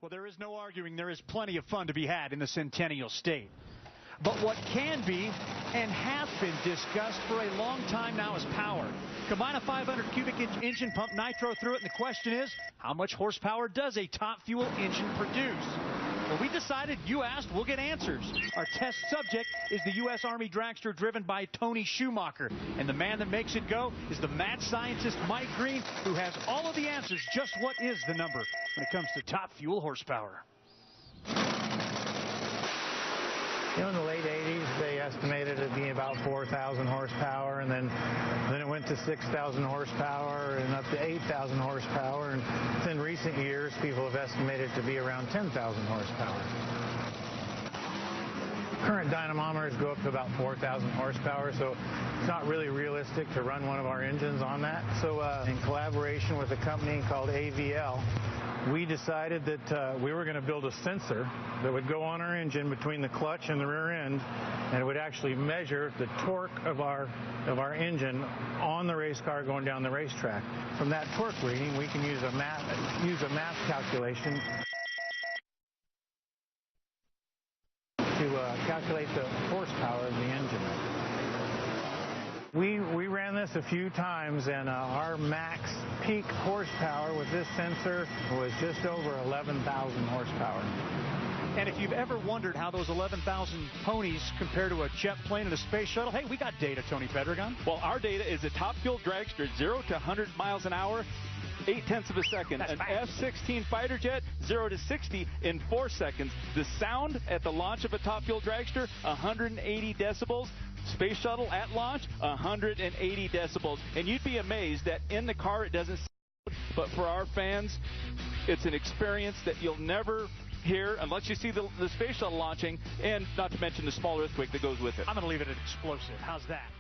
Well, there is no arguing there is plenty of fun to be had in the Centennial State. But what can be and has been discussed for a long time now is power. Combine a 500 cubic inch engine, pump nitro through it, and the question is, how much horsepower does a top fuel engine produce? Well, we decided, you asked, we'll get answers. Our test subject is the U.S. Army Dragster driven by Tony Schumacher. And the man that makes it go is the mad scientist Mike Green, who has all of the answers. Just what is the number when it comes to top fuel horsepower? You know, in the late 80s, they estimated it being about 4,000 horsepower, and then it went to 6,000 horsepower and up to 8,000 horsepower. And in recent years, people have estimated it to be around 10,000 horsepower. Current dynamometers go up to about 4,000 horsepower, so it's not really realistic to run one of our engines on that. So in collaboration with a company called AVL, we decided that we were going to build a sensor that would go on our engine between the clutch and the rear end, and it would actually measure the torque of our engine on the race car going down the racetrack. From that torque reading, we can use a math calculation to calculate the horsepower of the engine. We ran this a few times, and our max peak horsepower with this sensor was just over 11,000 horsepower. And if you've ever wondered how those 11,000 ponies compare to a jet plane and a space shuttle, hey, we got data, Tony Pedregon. Well, our data is a top fuel dragster, 0 to 100 miles an hour, 0.8 of a second. That's an fast. F-16 fighter jet, 0 to 60 in 4 seconds. The sound at the launch of a top fuel dragster, 180 decibels. Space shuttle at launch, 180 decibels. And you'd be amazed that in the car it doesn't sound, but for our fans, it's an experience that you'll never hear unless you see the space shuttle launching, and not to mention the small earthquake that goes with it. I'm going to leave it at explosive. How's that?